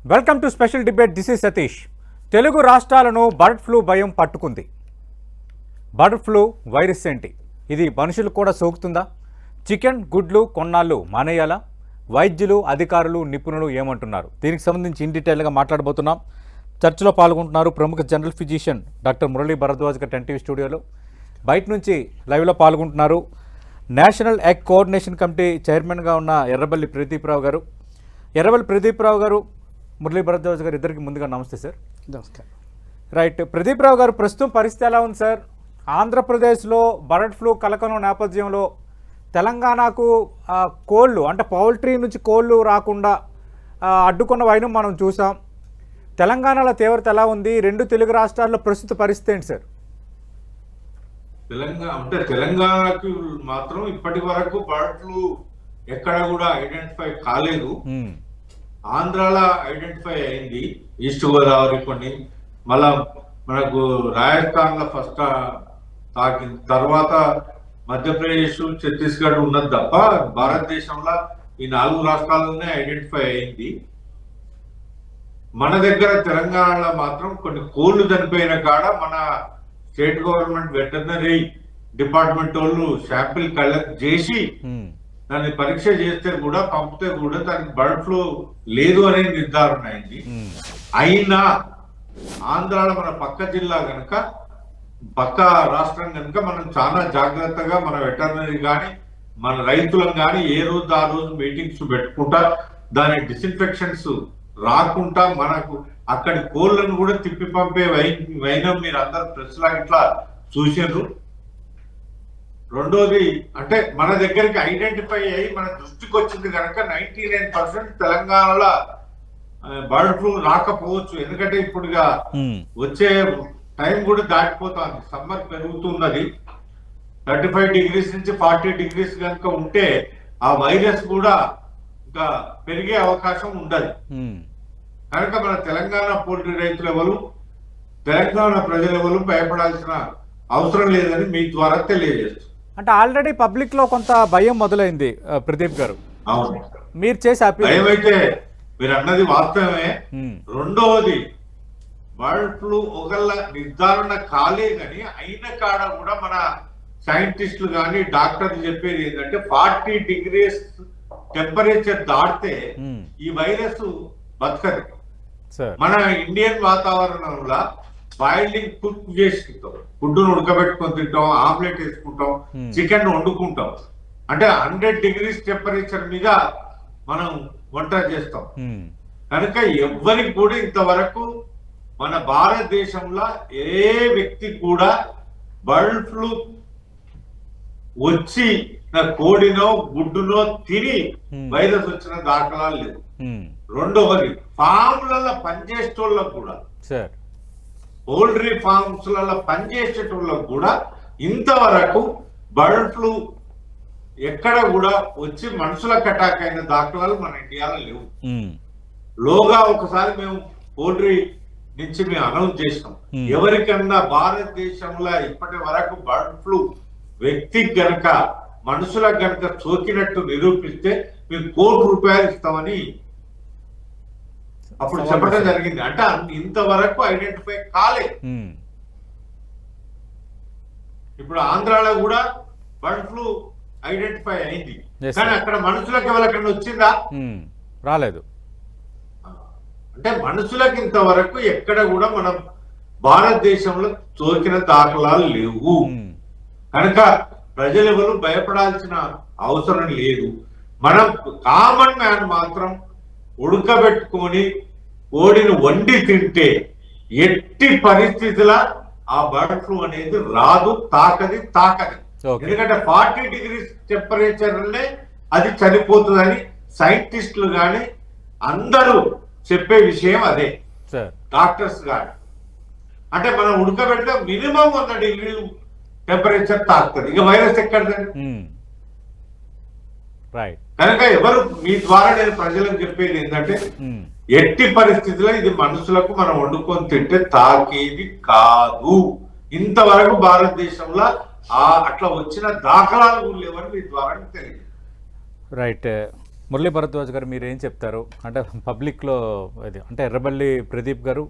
Welcome to special debate. This is Satish. Telugu రాష్ట్రాలను bird flu భయం పట్టుకుంది. బర్డ్ ఫ్లూ వైరస్ ఏంటి? ఇది మనుషులకు కూడా సోకుతుందా? చికెన్ గుడ్లు కొన్నాళ్ళు మానేయాలా? వైద్యులు, అధికారులు, నిపుణులు ఏమంటున్నారు? దీనికి సంబంధించి ఇన్ డీటెయిల్గా మాట్లాడబోతున్నాం. చర్చలో పాల్గొంటున్నారు ప్రముఖ general physician doctor Murali Bharadwaj గారు 10 టీవీ స్టూడియోలో. బయట నుంచి లైవ్లో పాల్గొంటున్నారు నేషనల్ ఎగ్ కోఆర్డినేషన్ కమిటీ చైర్మన్గా ఉన్న ఎర్రబెల్లి ప్రదీప్రావు గారు. ఎర్రబెల్లి ప్రదీప్రావు గారు, మురళీ భరద్వాజ్ గారు, ఇద్దరికి ముందుగా నమస్తే సార్. నమస్కారం. రైట్, ప్రదీప్రావు గారు, ప్రస్తుతం పరిస్థితి ఎలా ఉంది సార్? ఆంధ్రప్రదేశ్లో బర్డ్ ఫ్లూ కలకలం నేపథ్యంలో తెలంగాణకు కోళ్ళు అంటే పౌల్ట్రీ నుంచి కోళ్ళు రాకుండా అడ్డుకున్న వైనం మనం చూసాం. తెలంగాణలో తీవ్రత ఎలా ఉంది? రెండు తెలుగు రాష్ట్రాల్లో ప్రస్తుత పరిస్థితి ఏంటి సార్? తెలంగాణకు మాత్రం ఇప్పటి వరకు బర్డ్ ఫ్లూ ఎక్కడ కూడా ఐడెంటిఫై కాలేదు. ఆంధ్రాలో ఐడెంటిఫై అయింది, ఈస్ట్ గోదావరి కొన్ని, మళ్ళా మనకు రాజస్థాన్ లో ఫస్ట్ తాకింది, తర్వాత మధ్యప్రదేశ్, ఛత్తీస్గఢ్ ఉన్నది తప్ప భారతదేశంలో ఈ 4 రాష్ట్రాలలోనే ఐడెంటిఫై అయింది. మన దగ్గర తెలంగాణలో మాత్రం కొన్ని కోళ్లు చనిపోయిన కాడ మన స్టేట్ గవర్నమెంట్ వెటర్నరీ డిపార్ట్మెంట్ వాళ్ళు శాంపిల్ కలెక్ట్ చేసి దాన్ని పరీక్ష చేస్తే కూడా, పంపితే కూడా దానికి బర్డ్ ఫ్లూ లేదు అనే నిర్ధారణ అయింది. అయినా ఆంధ్రాలో మన పక్క జిల్లా కనుక, పక్క రాష్ట్రం కనుక మనం చాలా జాగ్రత్తగా మన వెటర్నరీ కానీ మన రైతులను కానీ ఏ రోజు ఆ రోజు మీటింగ్స్ పెట్టుకుంటా దాని డిస్ఇన్ఫెక్షన్స్ రాకుండా మనకు అక్కడి కోళ్లను కూడా తిప్పి పంపే వైనం మీరు అందరు ప్రెస్ లా ఇట్లా చూసారు. రెండోది అంటే మన దగ్గరికి ఐడెంటిఫై అయ్యి మన దృష్టికి వచ్చింది కనుక 99% తెలంగాణలో బర్డ్ ఫ్లూ రాకపోవచ్చు. ఎందుకంటే ఇప్పుడు వచ్చే టైం కూడా దాటిపోతుంది, సమ్మర్ పెరుగుతున్నది. 35 degrees నుంచి 40 degrees కనుక ఉంటే ఆ వైరస్ కూడా ఇంకా పెరిగే అవకాశం ఉండదు. కనుక మన తెలంగాణ పోల్ట్రీ రైతులు ఎవరు, తెలంగాణ ప్రజలు ఎవరు భయపడాల్సిన అవసరం లేదని మీ ద్వారా తెలియజేస్తుంది. అంటే ఆల్రెడీ పబ్లిక్ లో కొంత భయం మొదలైంది ప్రదీప్ గారు. అవును, మీరు చేసే భయం అయితే మీరు అన్నది వాస్తవమే. రెండవది బర్డ్ ఫ్లూ ఒకళ్ళ నిర్ధారణ కాలేదని అయిన కాడ కూడా మన సైంటిస్టులు కానీ డాక్టర్లు చెప్పేది ఏంటంటే 40 degrees టెంపరేచర్ దాటితే ఈ వైరస్ బతకదు. మన ఇండియన్ వాతావరణంలో బాయిలింగ్ కుక్ చేసుకుంటాం, ఫుడ్ను ఉడకబెట్టుకొని తింటాం, ఆమ్లెట్ వేసుకుంటాం, చికెన్ వండుకుంటాం. అంటే 100 degrees టెంపరేచర్ మీద మనం వంట చేస్తాం. కనుక ఎవ్వరికి కూడా ఇంతవరకు మన భారతదేశంలో ఏ వ్యక్తి కూడా బర్డ్ ఫ్లూ వచ్చి కోడినో గుడ్డునో తిని వైరస్ వచ్చిన దాఖలాలు లేవు. రెండవది ఫామ్లలో పనిచేసేటోళ్ళకు కూడా, పౌల్ట్రీ ఫార్మ్స్ లలో పనిచేసేటోళ్ళకు కూడా ఇంతవరకు బర్డ్ ఫ్లూ ఎక్కడ కూడా వచ్చి మనుషులకు అటాక్ అయిన దాఖలాలు మన ఇండియాలో లేవు. లోగా ఒకసారి మేము పౌల్ట్రీ నుంచి మేము అనౌన్స్ చేసినాం, ఎవరికన్నా భారతదేశంలో ఇప్పటి వరకు బర్డ్ ఫ్లూ వ్యక్తి గనక మనుషులకు గనక సోకినట్టు నిరూపిస్తే మేము ₹1,00,00,000 ఇస్తామని అప్పుడు చెప్పడం జరిగింది. అంటే ఇంతవరకు ఐడెంటిఫై కాలేదు. ఇప్పుడు ఆంధ్రాలో కూడా బర్డ్ ఫ్లూ ఐడెంటిఫై అయింది, కానీ అక్కడ మనుషులకు ఎవరికన్నా వచ్చిందా? రాలేదు. అంటే మనుషులకు ఇంతవరకు ఎక్కడ కూడా మనం భారతదేశంలో సోకిన దాఖలాలు లేవు. కనుక ప్రజలు ఎవరు భయపడాల్సిన అవసరం లేదు. మనం కామన్ మ్యాన్ మాత్రం ఉడకబెట్టుకొని కోడిని వండి తింటే ఎట్టి పరిస్థితుల ఆ బర్డ్ ఫ్లూ అనేది రాదు, తాకది. ఎందుకంటే 40 degrees టెంపరేచర్లే అది చనిపోతుందని సైంటిస్టులు కానీ అందరూ చెప్పే విషయం అదే, డాక్టర్స్ కానీ. అంటే మనం ఉడకబెడితే మినిమం 100 degrees టెంపరేచర్ తాకుతుంది, ఇక వైరస్ ఎక్కడదండి. కనుక ఎవరు మీ ద్వారా నేను ప్రజలకు చెప్పేది ఏంటంటే ఎట్టి పరిస్థితుల్లో ఇది మనుషులకు మనం వండుకొని తింటే తాకేది కాదు. ఇంతవరకు భారతదేశంలో అట్లా వచ్చిన దాఖలాలు లేవని మీ ద్వారా తెలియదు. రైట్. మురళీ భరద్వాజ్ గారు మీరు ఏం చెప్తారు? అంటే పబ్లిక్లో ఇది అంటే ఎర్రబెల్లి ప్రదీప్ గారు